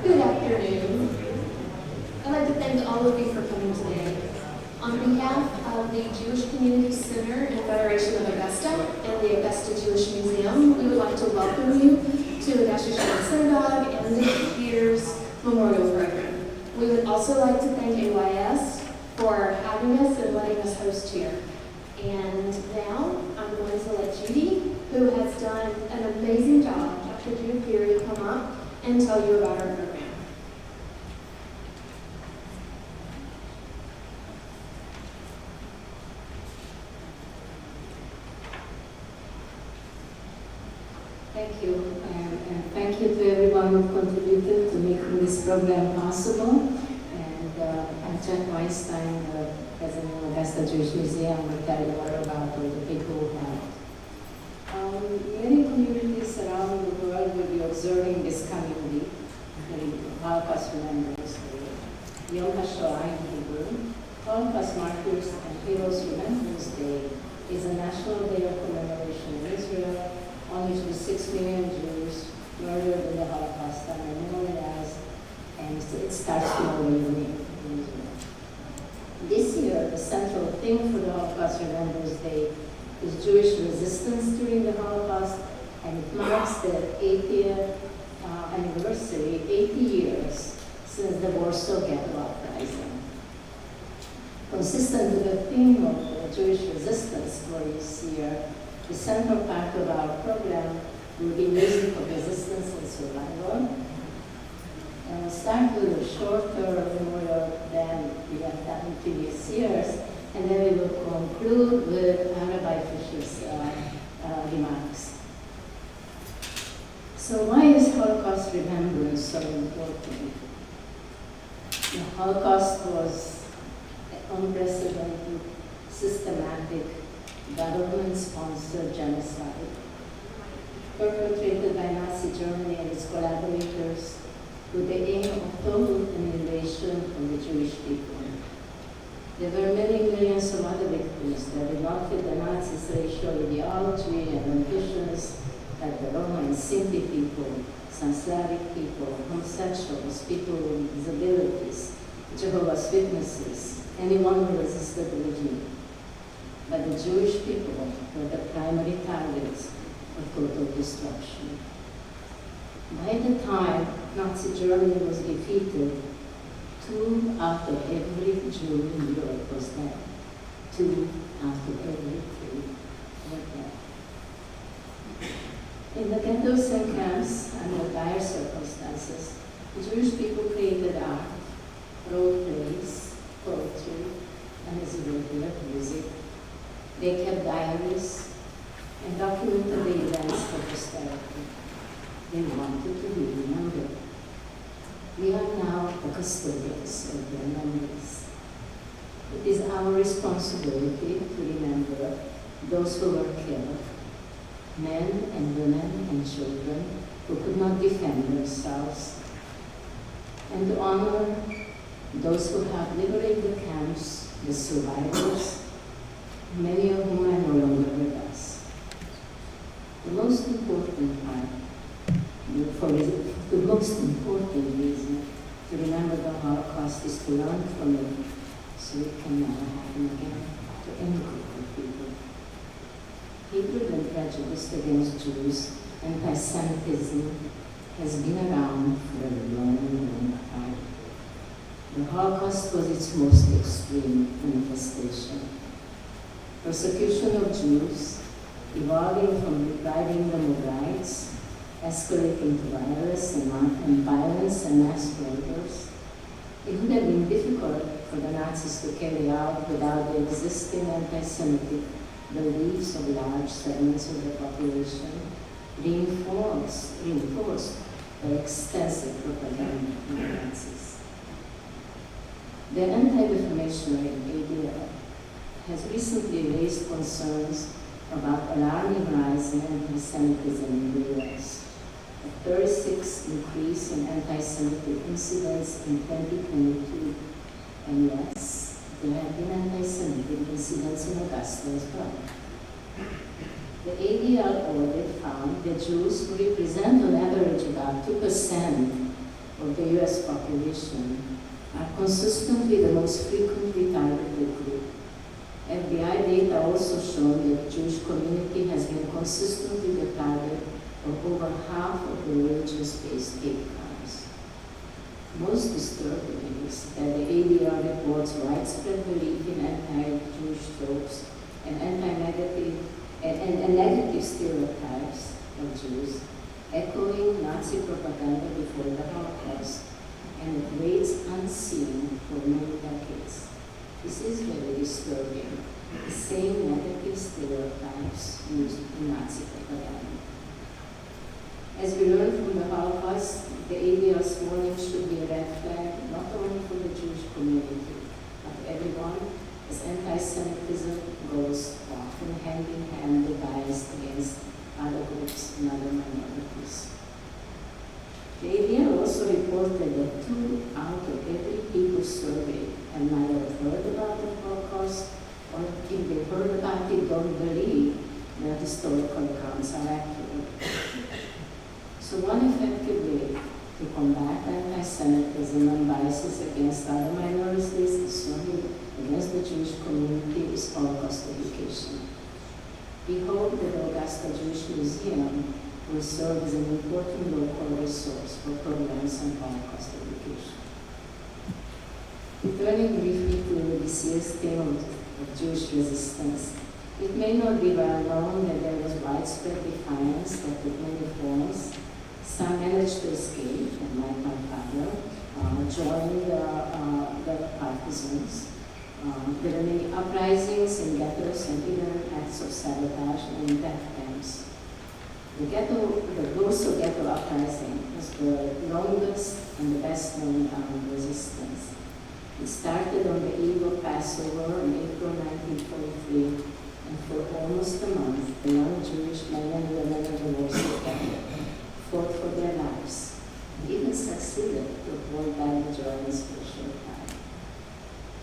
Good afternoon. I'd like to thank all of you for coming today. On behalf of the Jewish Community Center and Federation of Augusta and the Augusta Jewish Museum, we would like to welcome you to Augusta Sherr Synagogue and the Peters Memorial Program. We would also like to thank AYS for having us and letting us host here. And now I'm going to let Judy, who has done an amazing job, Dr. Judy Peary, come up and tell you about our program. Thank you, and thank you to everyone who contributed to making this program possible. And I'm Jack Weinstein, the president of Augusta Jewish Museum, will tell you more about all the people who helped. Many communities around the world will be observing this coming week, the Holocaust Remembrance Day, Yom HaShoah in Hebrew. Holocaust Martyrs and Heroes Remembrance Day is a national day of commemoration in Israel, on which the 6 million Jews murdered in the Holocaust are memorialized, and it starts tomorrow evening in Israel. This year, the central theme for the Holocaust Remembrance Day is Jewish resistance during the Holocaust, and it marks the 80th anniversary, 80 years since the Warsaw Ghetto Uprising. Consistent with the theme of the Jewish resistance for this year, the central part of our program will be music of resistance and survival. And we'll start with a shorter memorial than we have done in previous years, and then we will conclude with Rabbi Fisher's remarks. So why is Holocaust remembrance so important? The Holocaust was an unprecedented, systematic, government-sponsored genocide perpetrated by Nazi Germany and its collaborators with the aim of total annihilation of the Jewish people. There were many millions of other victims that did not fit the Nazis' racial ideology and ambitions, like the Roma and Sinti people, some Slavic people, homosexuals, people with disabilities, Jehovah's Witnesses, anyone who resisted the regime. But the Jewish people were the primary targets of total destruction. By the time Nazi Germany was defeated, 2 out of every Jew in Europe was dead. 2 out of every 3 were dead. In the ghettos and camps, under dire circumstances, the Jewish people created art, wrote plays, poetry, and as regular music. They kept diaries and documented the events for posterity. They wanted to be remembered. We are now the custodians of their memories. It is our responsibility to remember those who were killed, men and women and children who could not defend themselves, and to honor those who have liberated the camps, the survivors, many of whom are no longer with us. The most important part, the most important reason to remember the Holocaust is to learn from it so it can never happen again to any group of people. Hatred and prejudice against Jews, anti-Semitism, has been around for a long, long time. The Holocaust was its most extreme manifestation. Persecution of Jews, evolving from depriving them of rights, escalating to violence and mass murders. It would have been difficult for the Nazis to carry out without the existing anti-Semitic beliefs of large segments of the population, reinforced by extensive propaganda from the Nazis. The anti-defamationary ADL has recently raised concerns about alarming rise in anti-Semitism in the US. A 36% increase in anti-Semitic incidents in 2022. And yes, there have been anti-Semitic incidents in Augusta as well. The ADL audit found that Jews, who represent on average about 2% of the U.S. population are consistently the most frequently targeted group. FBI data also show that the Jewish community has been consistently the target of over half of the religious-based hate crimes. Most disturbing is that the ADR reports widespread belief in anti-Jewish tropes and negative stereotypes of Jews, echoing Nazi propaganda before the Holocaust, and at rates unseen for many decades. This is very disturbing. The same negative stereotypes used in Nazi propaganda. As we learned from the Holocaust, the ADR's warning should be a red flag not only for the Jewish community, but everyone, as anti-Semitism goes often hand in hand with bias against other groups and other minorities. The ADR also reported that 2 out of every people surveyed have neither heard about the Holocaust or if they heard about it, don't believe that historical accounts are accurate. So one effective way to combat anti-Semitism and biases against other minorities, certainly against the Jewish community, is Holocaust education. We hope that the Augusta Jewish Museum will serve as an important local resource for programs on Holocaust education. Returning briefly to this year's theme of Jewish resistance, it may not be well known that there was widespread defiance that took many forms. Some managed to escape, and like my father, joined the partisans. There were many uprisings in ghettos and even acts of sabotage and death camps. The Warsaw Ghetto Uprising was the longest and the best known armed resistance. It started on the eve of Passover in April 1943, and for almost a month, the young Jewish men and women of the Warsaw Ghetto fought for their lives, and even succeeded to hold back the Germans for a short time.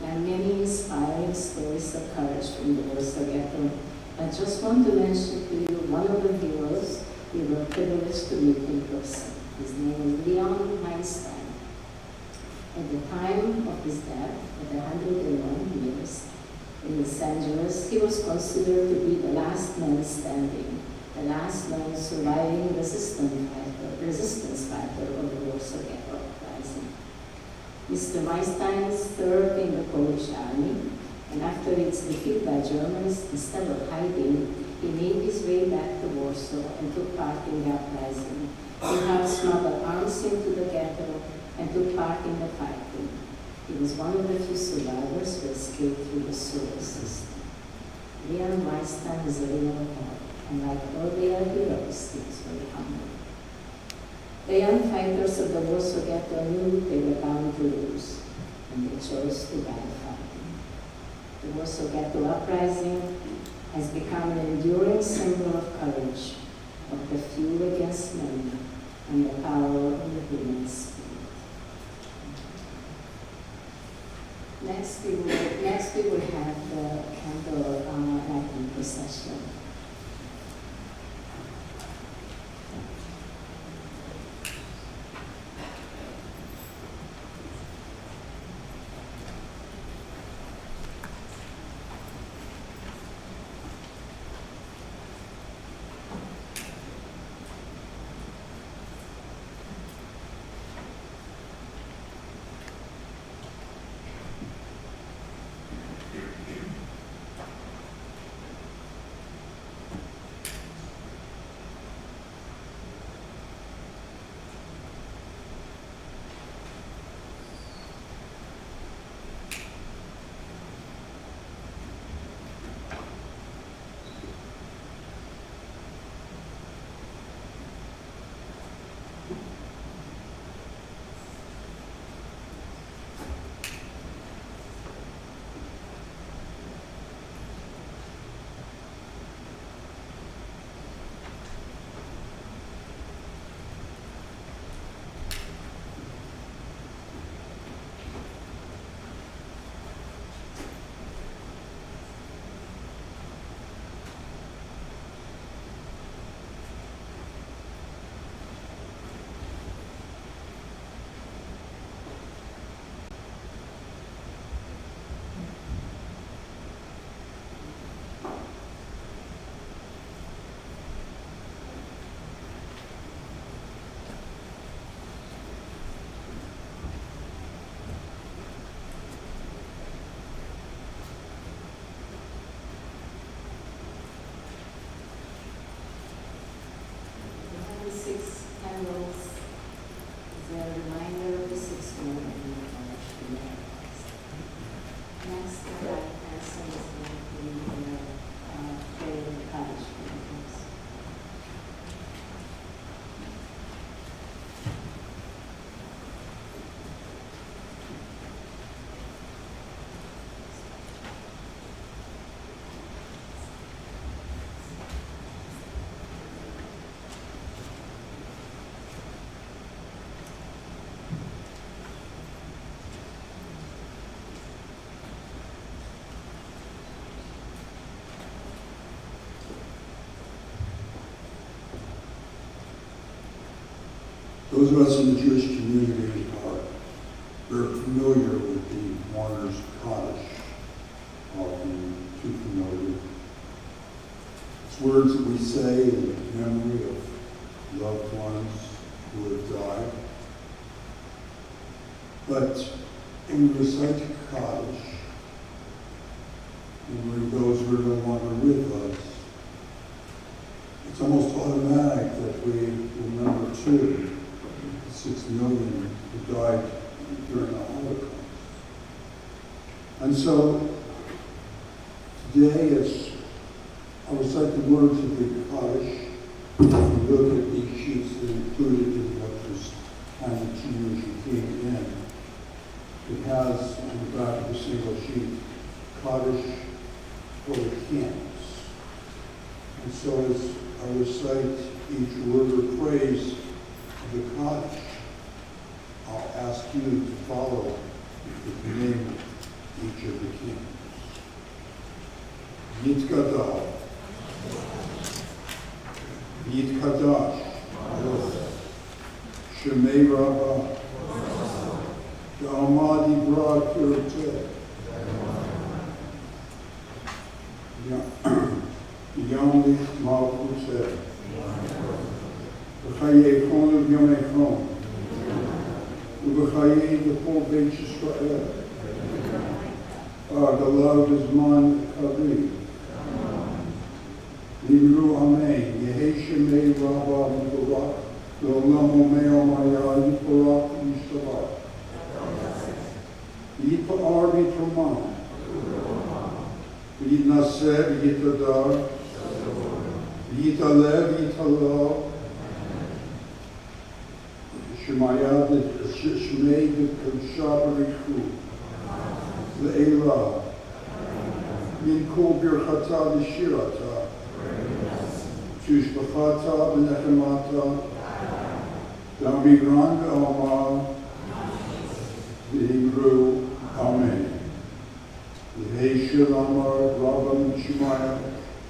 There are many inspiring stories of courage from the Warsaw Ghetto. I just want to mention to you one of the heroes we were privileged to meet in person. His name is Leon Einstein. At the time of his death, at 101 years, in Los Angeles, he was considered to be the last man standing, the last man surviving resistance fighter of the Warsaw Ghetto Uprising. Mr. Einstein served in the Polish army, and after its defeat by Germans, instead of hiding, he made his way back to Warsaw and took part in the uprising. He helped smuggle arms into the ghetto and took part in the fighting. He was one of the few survivors who escaped through the sewer system. Leon Einstein is a real hero, and like all the other heroes, he was very humble. The young fighters of the Warsaw Ghetto knew they were bound to lose, and they chose to die fighting. The Warsaw Ghetto Uprising has become an enduring symbol of courage, of the few against many, and the power of the human spirit. Next we will have the candle lighting procession. Those of us in the Jewish community are very familiar with the mourner's Kaddish, often too familiar. It's words that we say in memory of loved ones who have died. But when we recite Kaddish, and those who are no longer with us, it's almost automatic that we remember too the 6 million who died during the Holocaust. And so today, as I recite the words of the Kaddish, if you look at these sheets that are included in what this time of usually came in, it has on the back of a single sheet, Kaddish for the camps. And so as I recite each word or phrase of the Kaddish, I'll ask you to follow the name of each of the camps. Yitkadash, Yitkadash, Shemei Rabbah, Da'amad Ibra Kirteh, Yom Lich Malchuteh, B'chayei Chon Yomei Chon, U'b'chayei Depot Beit Yisrael, Galav Bizman Kavi, Libru Amen, Yehei Shemei Rabbah Yiporak, L'olam Omei Omaya Yiporak Yishtabach, Yipa'ar Yitromah, Yitnaseh Yitadar, Yitalev Yitalal, Shemaya Shemei D'Kavshah B'Richu, Le'elah, Min Kol Birchata L'Shirata, Tushbachata B'Nechemata, D'Amigran B'Omar, V'Hibru, Amen. Yehei Amar, Rabban Shemaya,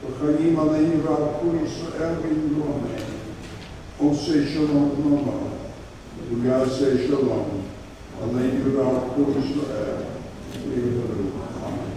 V'chayim Aleinu V'Alku Yisrael V'Hibru, Amen. Oseh Shalom V'Nomar, V'Yaseh Shalom, Aleinu V'Alku Yisrael V'Hibru, Amen.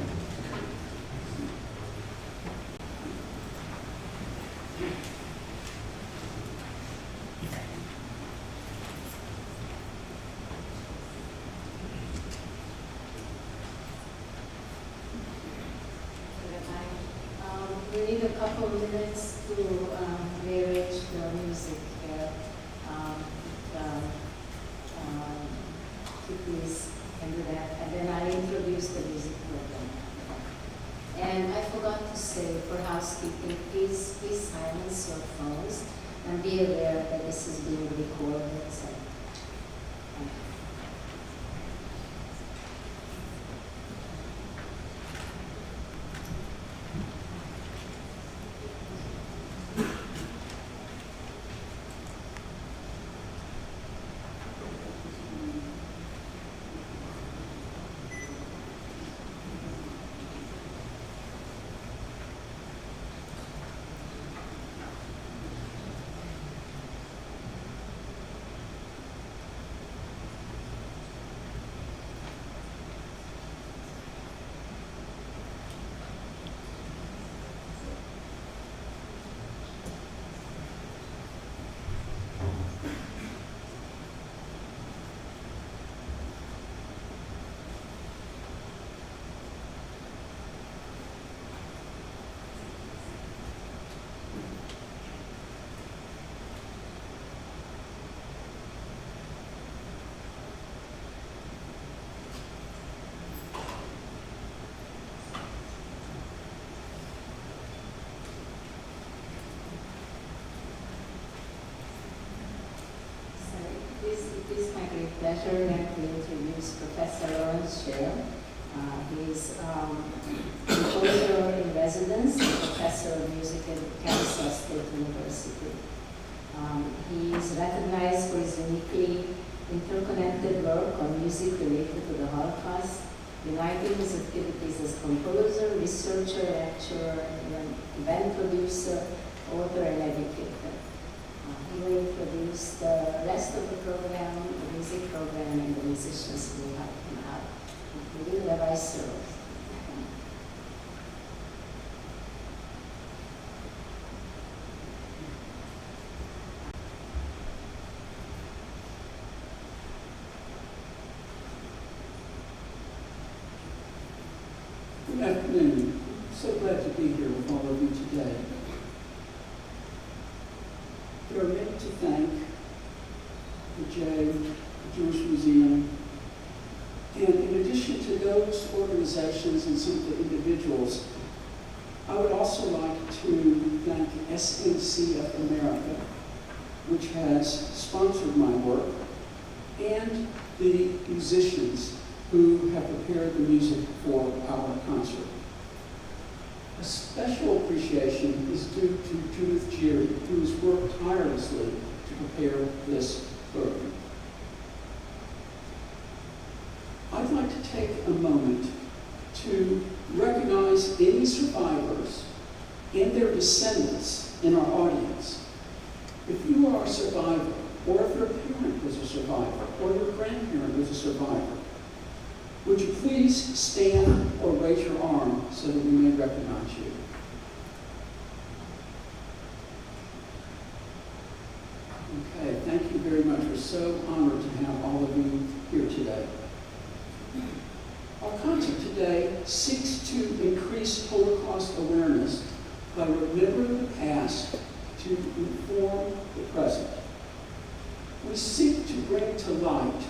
We need a couple of minutes to rearrange the music here. Please can do that, and then I introduce the music program. And I forgot to say for housekeeping, please silence your phones and be aware that this is being recorded. So, it is my great pleasure that to introduce Professor Laurence Sherr. He is composer in residence and professor of music at Kennesaw State University. He is recognized for his uniquely interconnected work on music related to the Holocaust, uniting his activities as composer, researcher, lecturer, event producer, author, and educator. He will introduce the rest rest of the program, the music program, and the musicians will have come out, including Rabbi Sirull. Good afternoon. I'm so glad to be here with all of you today. There are many to thank: the J, the Jewish Museum, and in addition to those organizations and some of the individuals, I would also like to thank SNC of America, which has sponsored my work, and the musicians who have prepared the music for our concert. A special appreciation is due to Judith Geary, who has worked tirelessly to prepare this program. I'd like to take a moment to recognize any survivors and their descendants in our audience. If you are a survivor, or if your parent was a survivor, or your grandparent was a survivor, would you please stand or raise your arm so that we may recognize you? Okay, thank you very much. We're so honored to have all of you here today. Our concert today seeks to increase Holocaust awareness by remembering the past to inform the present. We seek to bring to life,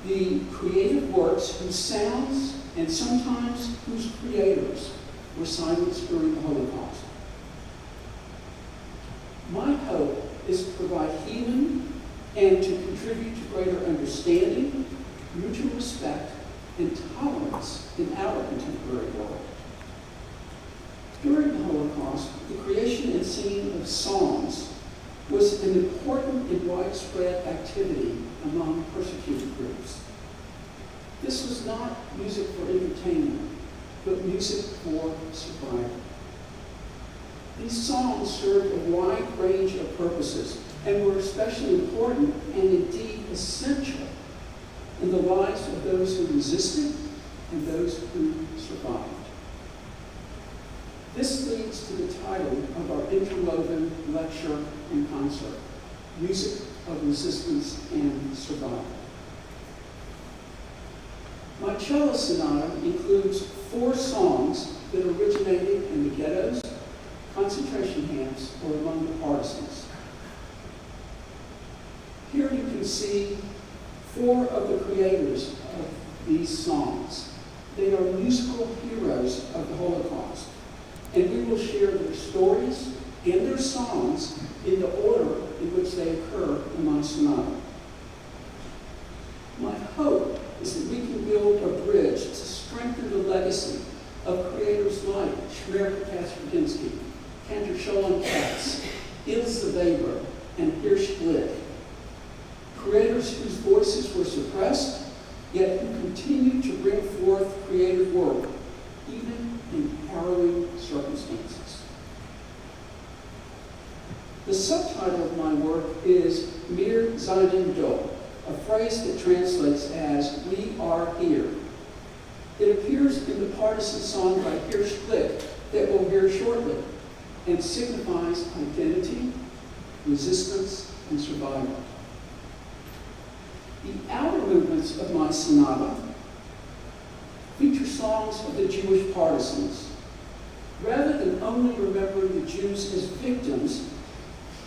the creative works whose sounds and sometimes whose creators were silenced during the Holocaust. My hope is to provide healing and to contribute to greater understanding, mutual respect, and tolerance in our contemporary world. During the Holocaust, the creation and singing of songs was an important and widespread activity among persecuted groups. This was not music for entertainment, but music for survival. These songs served a wide range of purposes and were especially important and indeed essential in the lives of those who resisted and those who survived. This leads to the title of our interwoven lecture and concert, Music of Resistance and Survival. My cello sonata includes 4 songs that originated in the ghettos, concentration camps, or among the partisans. Here you can see 4 of the creators of these songs. They are musical heroes of the Holocaust, and we will share their stories and their songs in the order in which they occur in my sonata. My hope is that we can build a bridge to strengthen the legacy of creators like Sherr, Cantor Scholem Katz, Ilse Weber, and Hirsch Glick. Creators whose voices were suppressed, yet who continue to bring forth creative work, even in harrowing circumstances. The subtitle of my work is Mir seinen Do, a phrase that translates as "We are here." It appears in the partisan song by Hirsch Glick that we'll hear shortly, and signifies identity, resistance, and survival. The outer movements of my sonata feature songs of the Jewish partisans. Rather than only remembering the Jews as victims,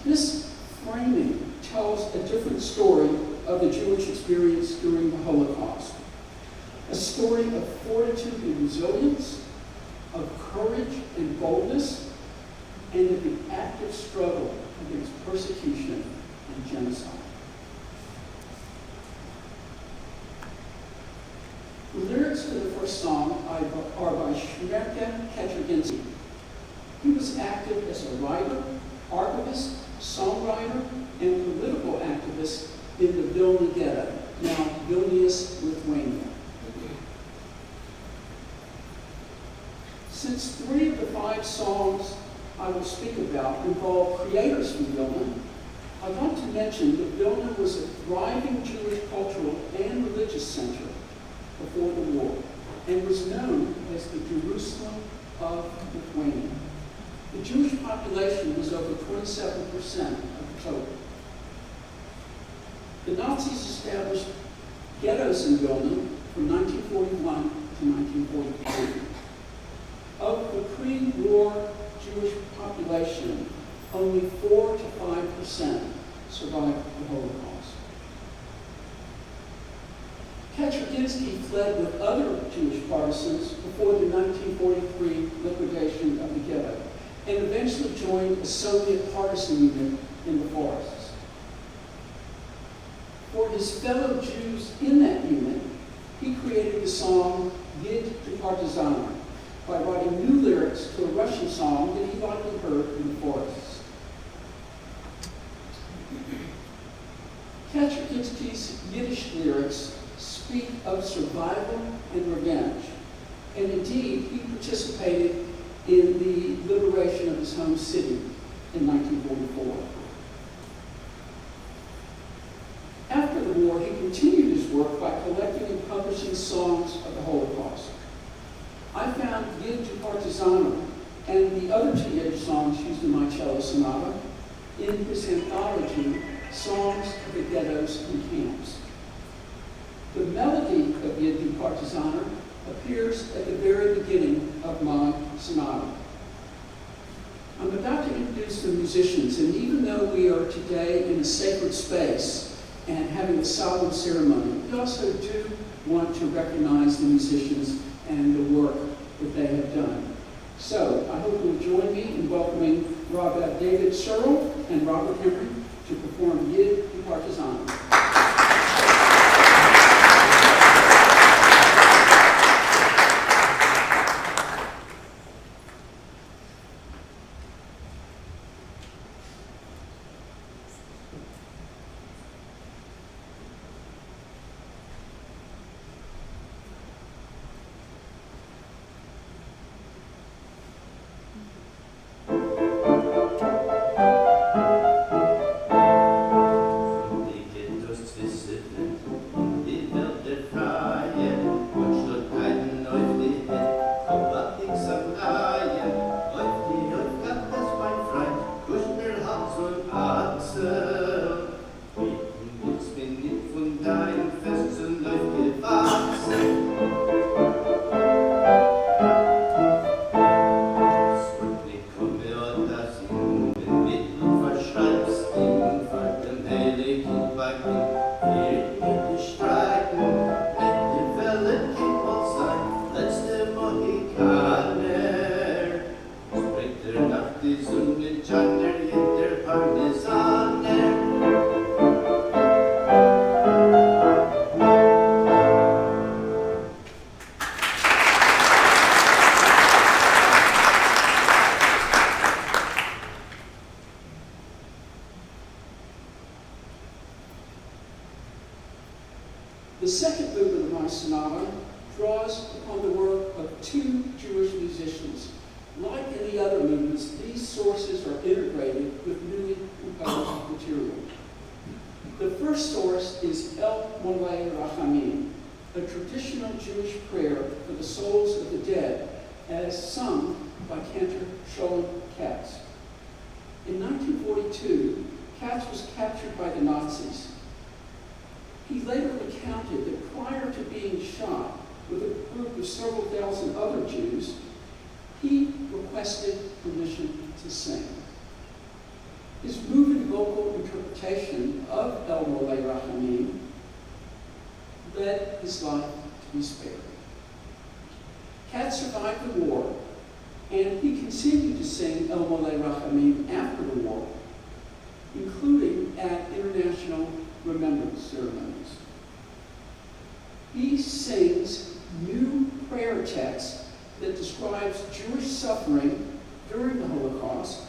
this framing tells a different story of the Jewish experience during the Holocaust. A story of fortitude and resilience, of courage and boldness, and of the active struggle against persecution and genocide. The lyrics to the first song are by Sherr. He was active as a writer, archivist, songwriter, and political activist in the Vilna Ghetto, now Vilnius, Lithuania. Since 3 of the 5 songs I will speak about involve creators from Vilna, mention that Vilna was a thriving Jewish cultural and religious center before the war and was known as the Jerusalem of Lithuania. The Jewish population was over 27% of the total. The Nazis established ghettos in Vilna from 1941 to 1943. Of the pre-war Jewish population, only 4 to 5% survived the Holocaust. Kaczorginski fled with other Jewish partisans before the 1943 liquidation of the ghetto and eventually joined a Soviet partisan unit in the forests. For his fellow Jews in that unit, he created the song Yid to Partizana by writing new lyrics to a Russian song that he likely heard in the forests. Kaczorginski's Yiddish lyrics speak of survival and revenge, and indeed he participated in the liberation of his home city in 1944. After the war, he continued his work by collecting and publishing songs of the Holocaust. I found Yid to Partizana and the other two Yiddish songs used in my cello sonata in his anthology, Songs of the Ghettos and Camps. The melody of Yid to Partizana appears at the very beginning of my sonata. I'm about to introduce the musicians, and even though we are today in a sacred space and having a solemn ceremony, we also do want to recognize the musicians and the work that they have done. So I hope you'll join me in welcoming Rabbi David Sirull and Robert Henry to perform Yid to Partizana. The second movement of my sonata draws upon the work of two Jewish musicians. Like in the other movements, these sources are integrated with newly composed material. The first source is El Molei Rachamim, a traditional Jewish prayer for the souls of the dead, as sung by cantor Sholem Katz. In 1942, Katz was captured by the Nazis. He later recounted that prior to being shot with a group of several dozen other Jews, he requested permission to sing. His moving vocal interpretation of El Molei Rachamim led his life to be spared. Katz survived the war, and he continued to sing El Molei Rachamim after the war, including at international remembrance ceremonies. He sings new prayer texts that describes Jewish suffering during the Holocaust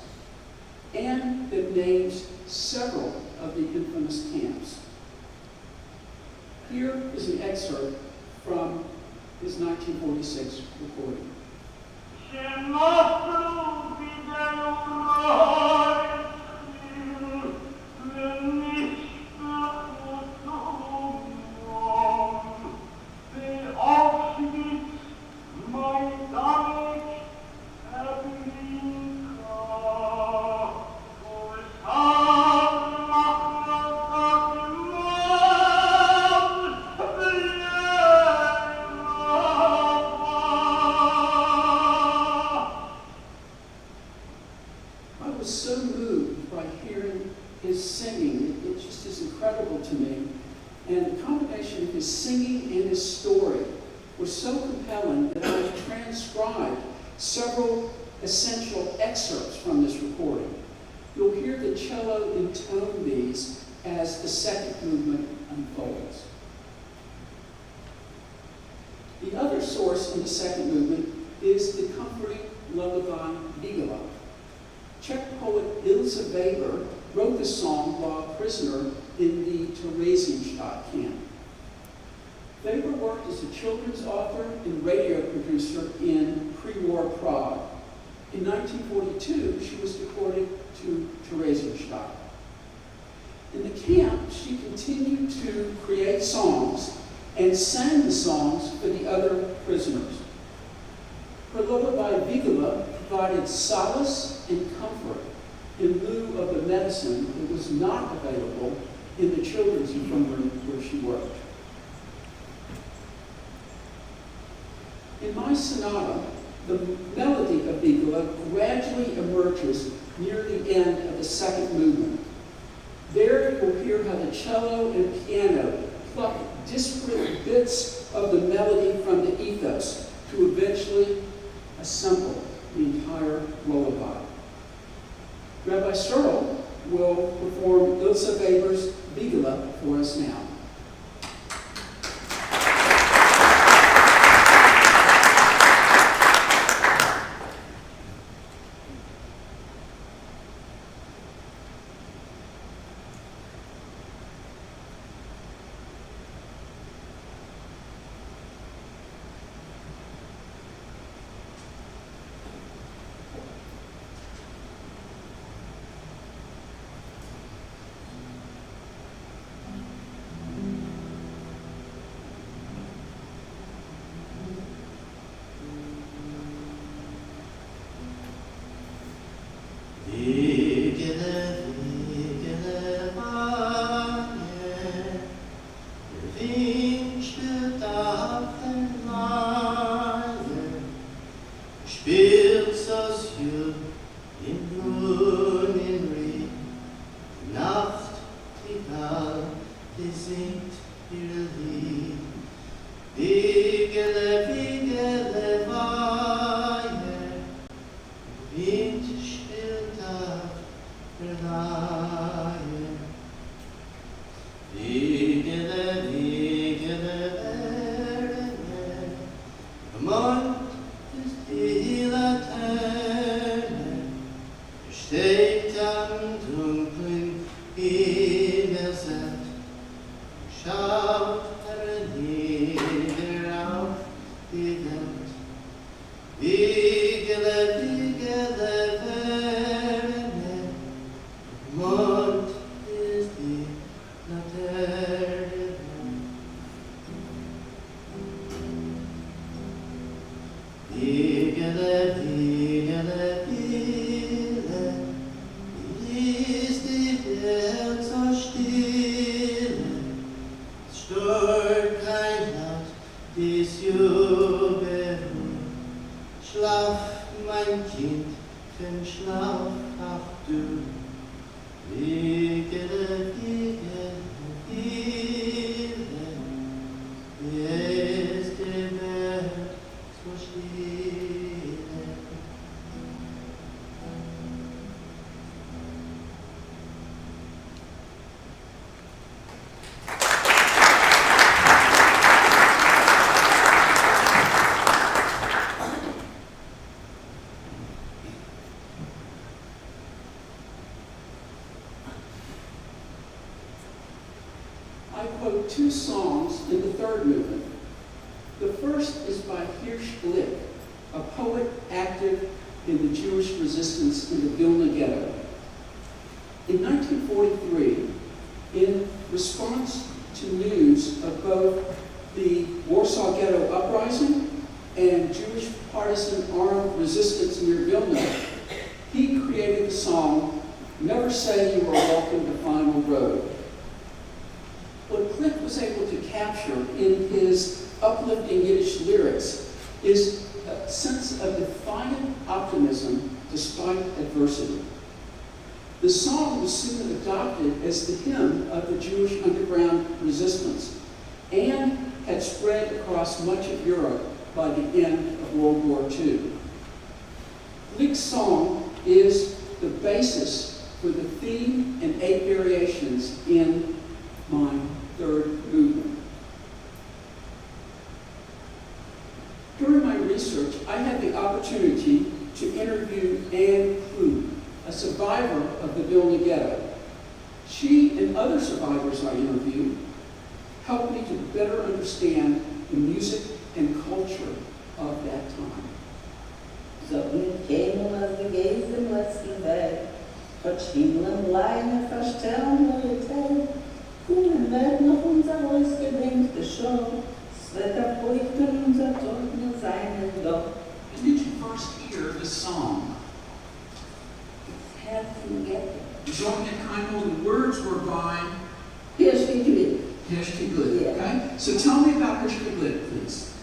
and that names several of the infamous camps. Here is an excerpt from his 1946 recording. Shema singing, it just is incredible to me. And the combination of his singing and his story was so compelling that I've transcribed several essential excerpts from this recording. You'll hear the cello intone these as the second movement unfolds. The other source in the second movement is the comforting lullaby Vigila. Czech poet Ilse Weber wrote this song while a prisoner in the Theresienstadt camp. Weber worked as a children's author and radio producer in pre-war Prague. In 1942, she was deported to Theresienstadt. In the camp, she continued to create songs and sang the songs for the other prisoners. Her lullaby Vigila provided solace and comfort in lieu of the medicine that was not available in the children's infirmary where she worked. In my sonata, the melody of Vigila gradually emerges near the end of the second movement. There you'll hear how the cello and piano pluck disparate bits of the melody from the ethos to eventually assemble the entire lullaby. Rabbi Sirull will perform Ilse Weber's Vigila for us now. Two songs in the third movement. The first is by Hirsch-Glick, a poet active in the Jewish resistance in the Vilna Ghetto. In 1943, in response to news of both the Warsaw Ghetto Uprising and Jewish partisan armed resistance near Vilna, he created the song, "Never Say You Are Walking the Final Road." What Glick was able to capture in his uplifting Yiddish lyrics is a sense of defiant optimism despite adversity. The song was soon adopted as the hymn of the Jewish underground resistance and had spread across much of Europe by the end of World War II. Glick's song is the basis for the theme and 8 variations in my third movement. During my research, I had the opportunity to interview Anne Clute, a survivor of the Vilna Ghetto. She and other survivors I interviewed helped me to better understand the music and culture of that time. Zo'n hemel als de geest letzten Weg, Gott Himmel Leine verstellen neue Zeit, Kuhn wird noch unser ausgedenkte Show, es wird erfeuchten unser Tod nur seinen Doch. When did you first hear this song? Herzen Ghetto. Jean Keinel, the words were by Hirschgewinn. Heshtiglit, Yeah. okay? So tell me about Heshtiglit, please.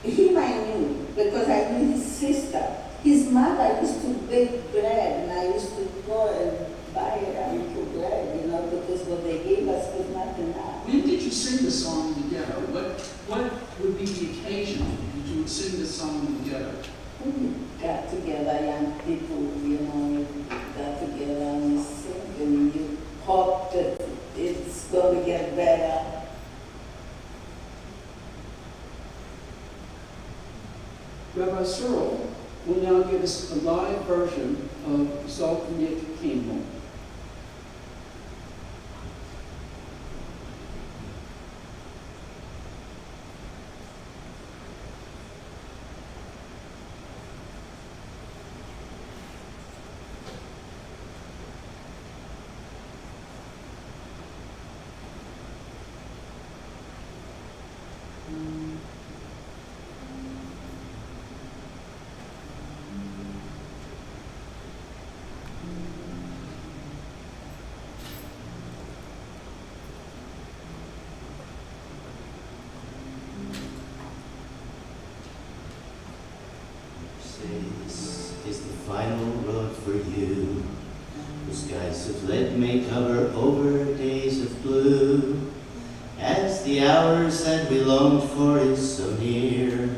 Him I knew because I knew his sister. His mother used to bake bread and I used to go and buy it and cook bread, because what they gave us was not enough. When did you sing the song together? What would be the occasion that you would sing this song together? We got together, young people, got together and we sing and you hope that it's going to get better. Rabbi Sirull will now give us a live version of Zoltanyik Kingdom. This is the final road for you. The skies of lead may cover over days of blue. As the hours that we longed for is so near,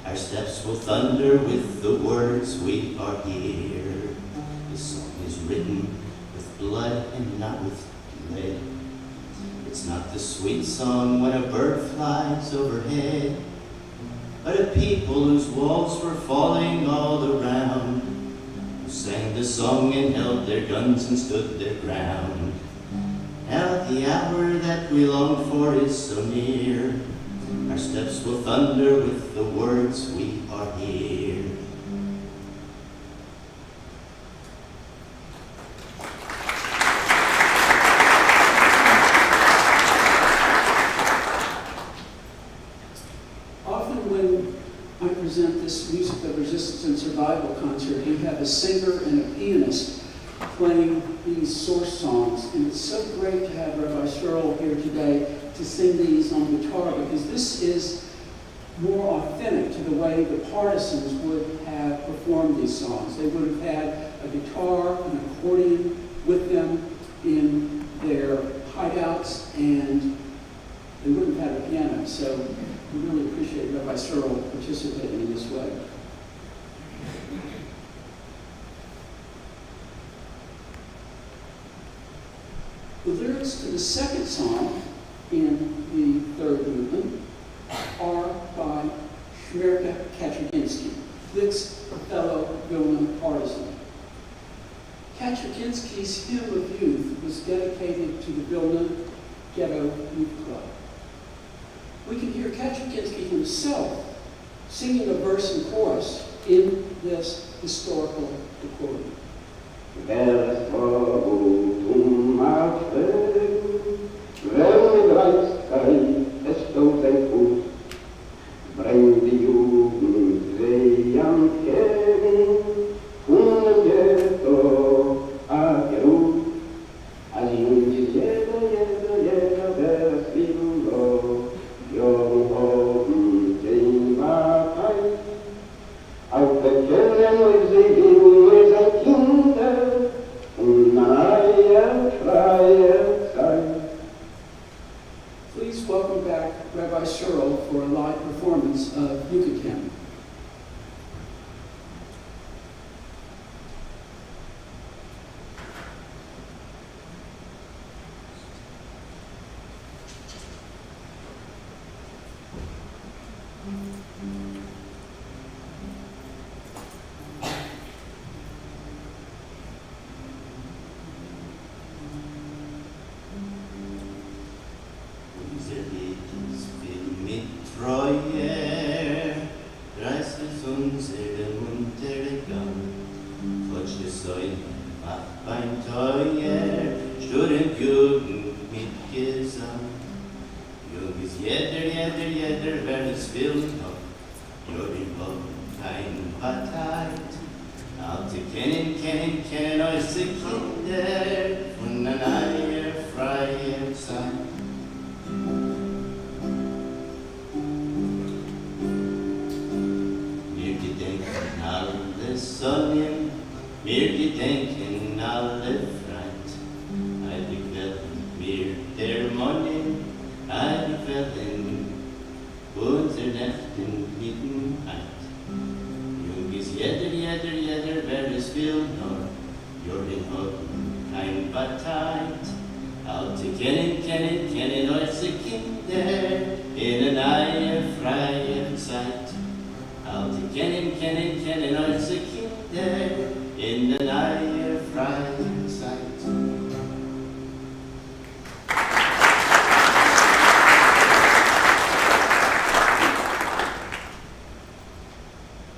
our steps will thunder with the words we are here. The song is written with blood and not with lead. It's not the sweet song when a bird flies overhead, but a people whose walls were falling all around, who sang the song and held their guns and stood their ground. Now the hour that we long for is so near, our steps will thunder with the words we are here. Music of Resistance and Survival concert, we have a singer and a pianist playing these source songs. And it's so great to have Rabbi Sirull here today to sing these on guitar, because this is more authentic to the way the partisans would have performed these songs. They would have had a guitar, an accordion with them in their hideouts, and they wouldn't have had a piano. So we really appreciate Rabbi Sirull participating in this way. The lyrics to the second song in the third movement are by Shmerka Kaczerginski, Glick's fellow Vilna partisan. Kaczerginski's Hymn of Youth was dedicated to the Vilna Ghetto Youth Club. We can hear Kaczerginski himself singing a verse and chorus in this historical recording. Auf der Kirche, wo sie gehen, ihr seid Kinder, und welcome back Rabbi Sirull for a live performance of Yucatan.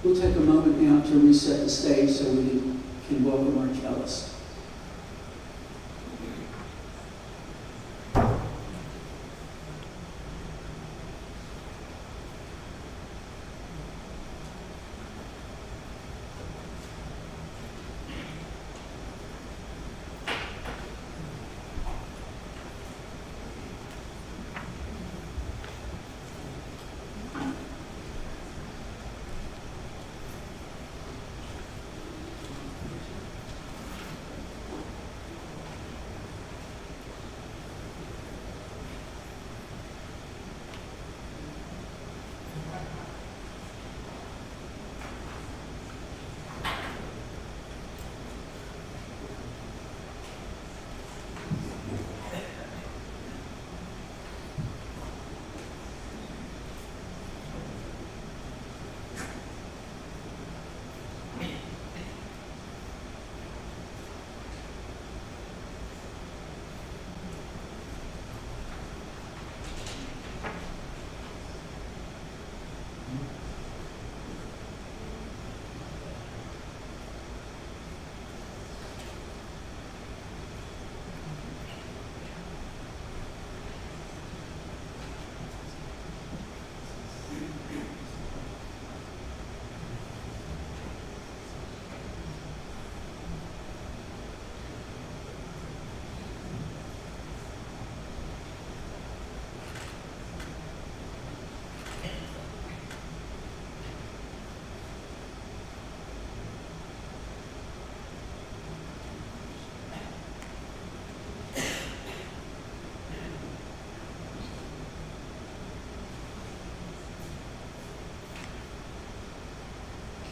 We'll take a moment now to reset the stage so we can welcome our cellist.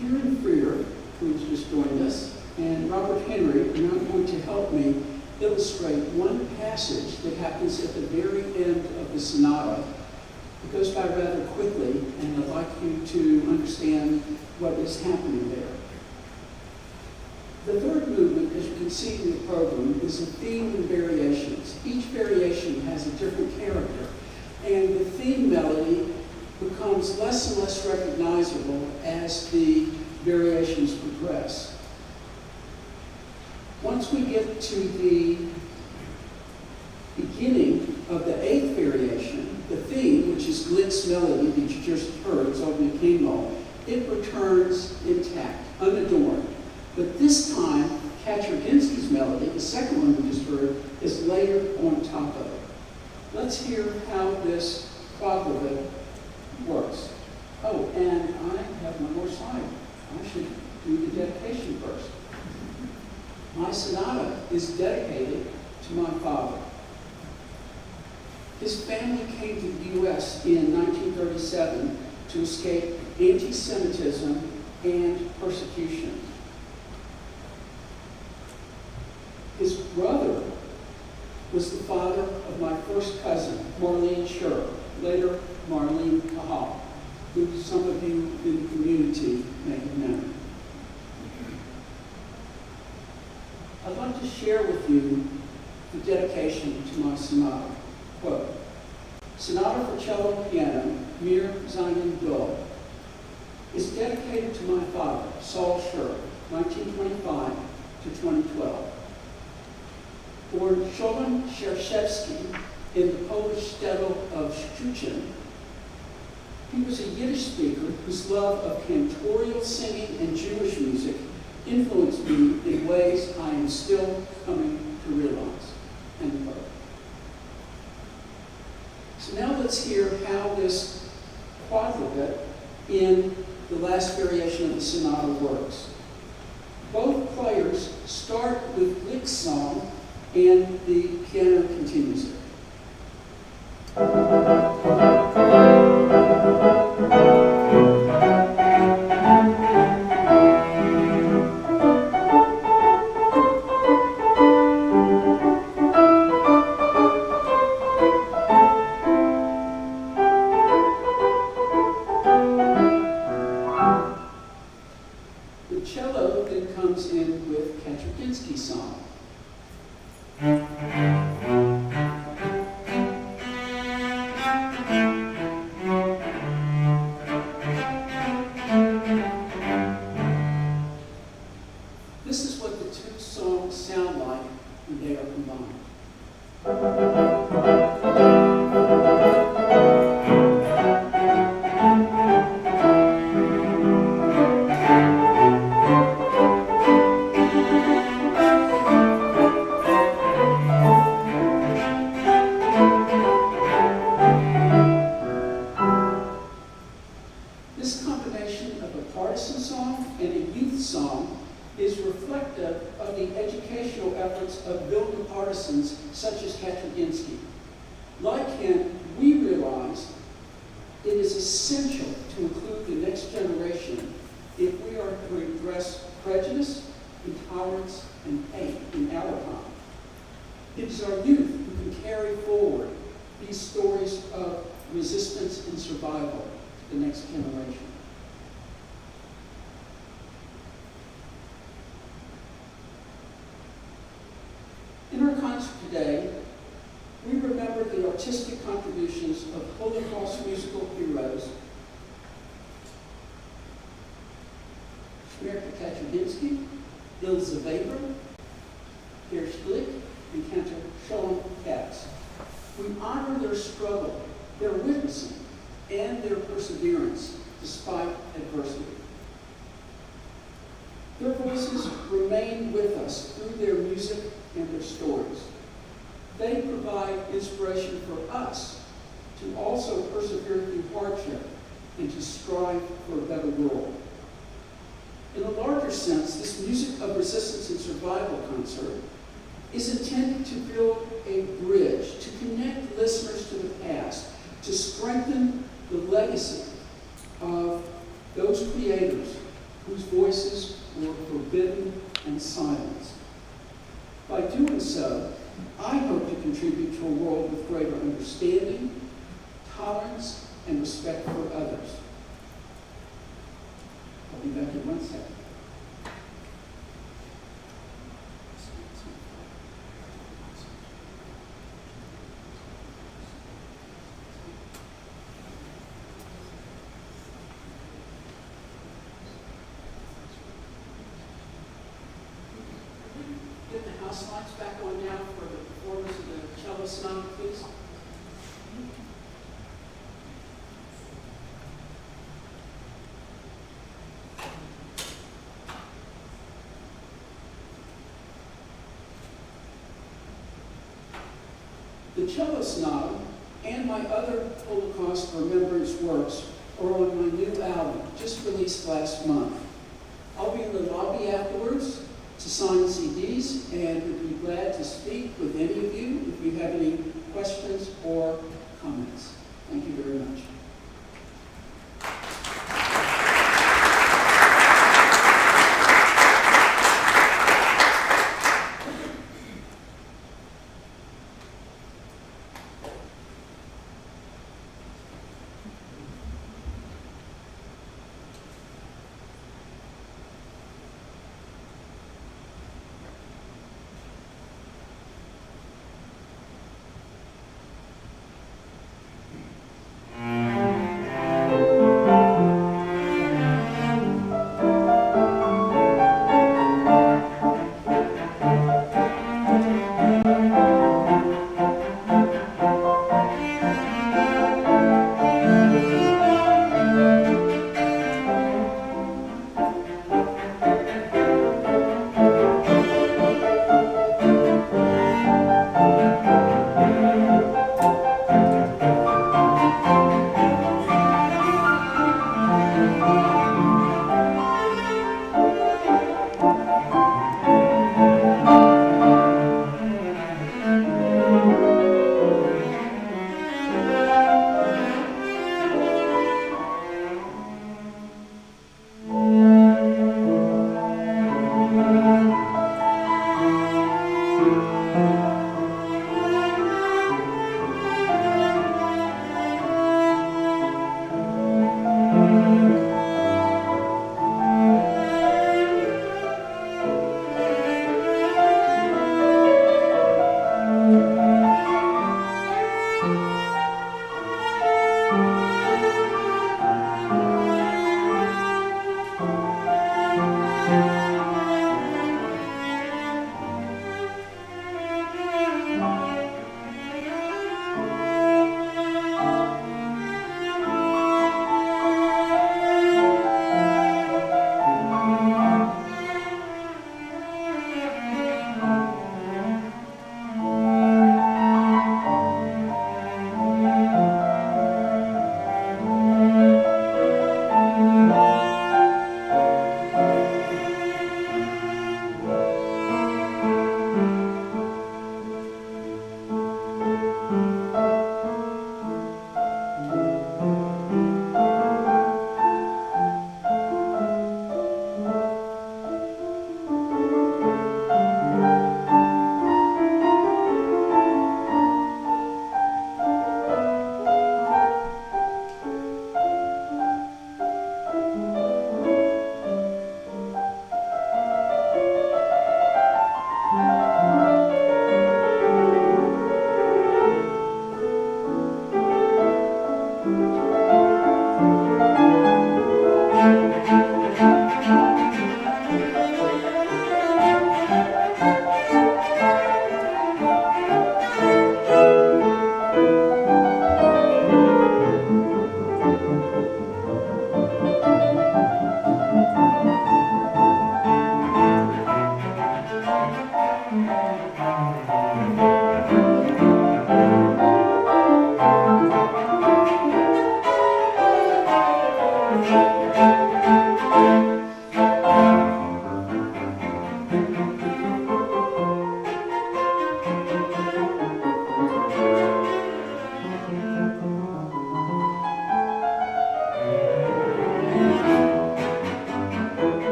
Karen Freer, who's just joined us, and Robert Henry are now going to help me illustrate one passage that happens at the very end of the sonata. It goes by rather quickly, and I'd like you to understand what is happening there. The third movement, as you can see in the program, is a theme and variations. Each variation has a different character, and the theme melody becomes less and less recognizable as the variations progress. Once we get to the beginning of the eighth variation, the theme, which is Glitz melody that you just heard, it's over the Kennesaw, it returns intact, unadorned. But this time, Kaczorginski's melody, the second one we just heard, is layered on top of it. Let's hear how this quadruped works. Oh, and I have one more slide. I should do the dedication first. My sonata is dedicated to my father. His family came to the U.S. in 1937 to escape anti-Semitism and persecution. His brother was the father of my first cousin, Marlene Sherr, later Marlene Kahal, who some of you in the community may have known. I'd like to share with you the dedication to my sonata. Quote, Sonata for Cello and Piano, Mir Seinen Dol, is dedicated to my father, Saul Sherr, 1925 to 2012. Born Szolem Shershevsky in the Polish shtetl of Szczecin, he was a Yiddish speaker whose love of cantorial singing and Jewish music influenced me in ways I am still coming to realize. End quote. So now let's hear how this quadruped in the last variation of the sonata works. Both players start with lick song and the piano continues it. The cello then comes in with Kaczerginski song. This is what the two songs sound like when they are combined. This combination of a partisan song and a youth song is reflective of the educational efforts of Vilna partisans such as Kaczerginski. Like him, we realize it is essential to include the next generation if we are to address prejudice, intolerance, and hate in our time. It is our youth who can carry forward these stories of resistance and survival to the next generation. In our concert today, we remember the artistic contributions of Holocaust musical heroes Sherr Kaczerginski, Ilse Weber, Herr Schlick, and Cantor Scholem Katz. We honor their struggle, their witnessing, and their perseverance despite adversity. Their voices remain with us through their music and their stories. They provide inspiration for us to also persevere through hardship and to strive for a better world. In a larger sense, this Music of Resistance and Survival concert is intended to build a bridge, to connect listeners to the past, to strengthen the legacy of those creators whose voices were forbidden and silenced. By doing so, I hope to contribute to a world with greater understanding, tolerance, and respect for others. I'll be back in 1 second. Get the house lights back on now for the performance of the cello sonata, please. The cello sonata and my other Holocaust Remembrance works are on my new album, just released last month. I'll be in the lobby afterwards to sign CDs and would be glad to speak with any of you if you have any questions or comments? Thank you very much.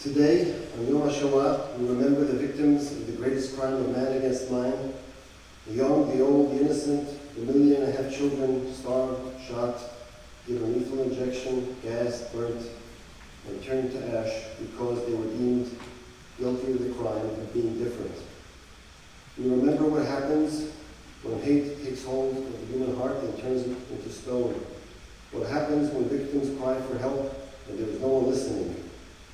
Today, on Yom HaShoah, we remember the victims of the greatest crime of man against man, the young, the old, the innocent, the 1.5 million children starved, shot, given lethal injection, gassed, burnt, and turned to ash because they were deemed guilty of the crime of being different. We remember what happens when hate takes hold of the human heart and turns it into stone. What happens when victims cry for help and there is no one listening.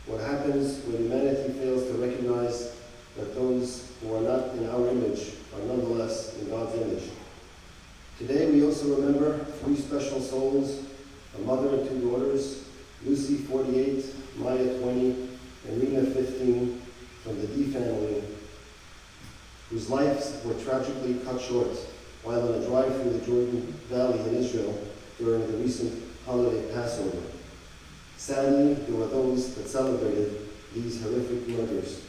What happens when humanity fails to recognize that those who are not in our image are nonetheless in God's image. Today we also remember 3 special souls, a mother and 2 daughters, Lucy, 48, Maya, 20, and Rena, 15, from the D family, whose lives were tragically cut short while on a drive through the Jordan Valley in Israel during the recent holiday Passover. Sadly, there were those that celebrated these horrific murders.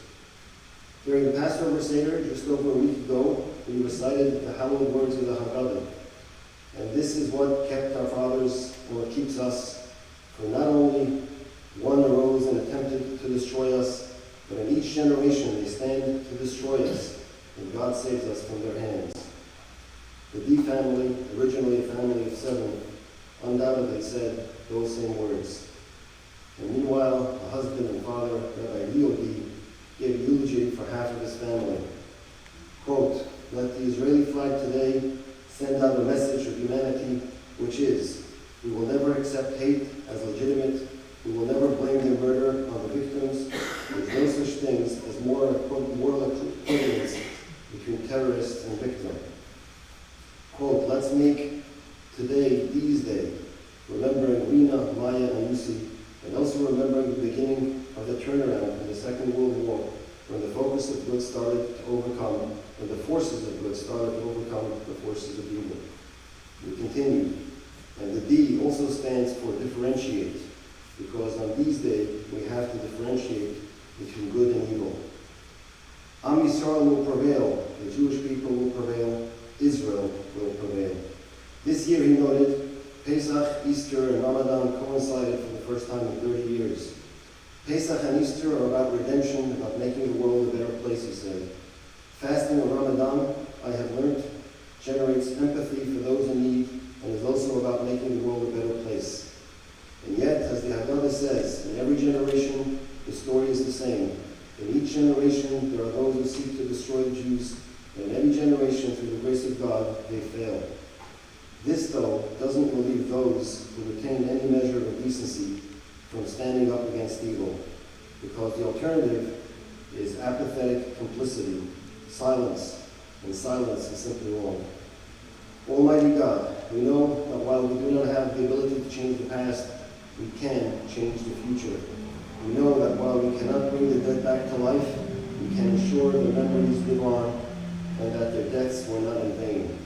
During the Passover Seder, just over a week ago, we recited the hallowed words of the Haggadah. And this is what kept our fathers, and what keeps us, for not only one arose and attempted to destroy us, but in each generation they stand to destroy us, and God saves us from their hands. The D family, originally a family of 7, undoubtedly said those same words. And meanwhile, the husband and father, Rabbi Leo D, gave a eulogy for half of his family. Quote, "Let the Israeli flag today send out a message of humanity, which is, we will never accept hate as legitimate, we will never blame the murder on the victims, there is no such things as moral equivalence between terrorists and victim." Quote, "Let's make today D's Day, remembering Rena, Maya, and Lucy, and also remembering the beginning of the turnaround in the Second World War, when the focus of good started to overcome, when the forces of good started to overcome the forces of evil." We continue, and the D also stands for differentiate, because on these days we have to differentiate between good and evil. Am Yisrael will prevail, the Jewish people will prevail, Israel will prevail. This year, he noted, Pesach, Easter, and Ramadan coincided for the first time in 30 years. Pesach and Easter are about redemption, about making the world a better place, he said. Fasting of Ramadan, I have learned, generates empathy for those in need and is also about making the world a better place. And yet, as the Haggadah says, in every generation, the story is the same. In each generation, there are those who seek to destroy the Jews, and in every generation, through the grace of God, they fail. This, though, doesn't relieve those who retain any measure of decency from standing up against evil, because the alternative is apathetic complicity, silence, and silence is simply wrong. Almighty God, we know that while we do not have the ability to change the past, we can change the future. We know that while we cannot bring the dead back to life, we can ensure their memories live on and that their deaths were not in vain.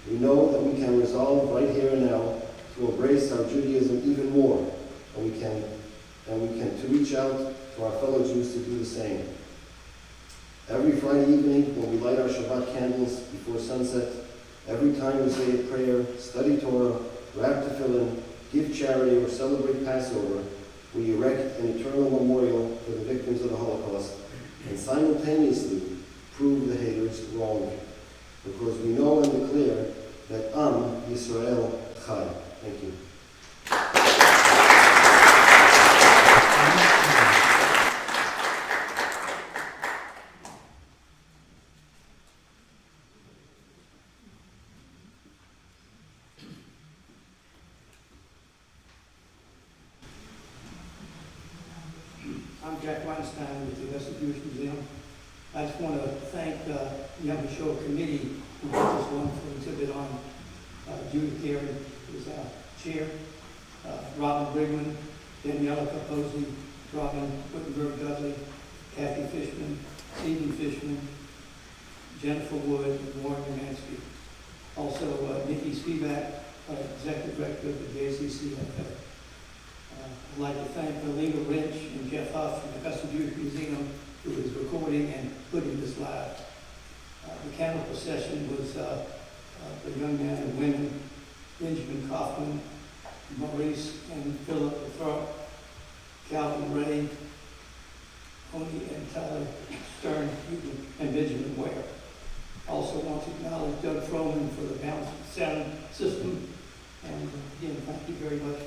We know that we can resolve right here and now to embrace our Judaism even more, and we can to reach out to our fellow Jews to do the same. Every Friday evening, when we light our Shabbat candles before sunset, every time we say a prayer, study Torah, wrap tefillin, give charity, or celebrate Passover, we erect an eternal memorial for the victims of the Holocaust and simultaneously prove the haters wrong. Because we know and declare that Am Yisrael Chai. Thank you. I'm Jack Weinstein with the Augusta Jewish Museum. I just want to thank the Yom HaShoah Committee who put this wonderful exhibit on. Judith Gary is our chair, Robin Brigman, Daniela Capozzi, Robin Wittenberg-Dudley, Kathy Fishman, Stephen Fishman, Jennifer Wood, and Warren Umansky. Also, Nikki Spivak, Executive Director of the JCCFA. I'd like to thank Lena Lynch and Jeff Huff from the Augusta Jewish Museum who is recording and putting this live. The camera procession was the young men and women, Benjamin Kaufman, Maurice and Philip Lathrop, Calvin Ray, very much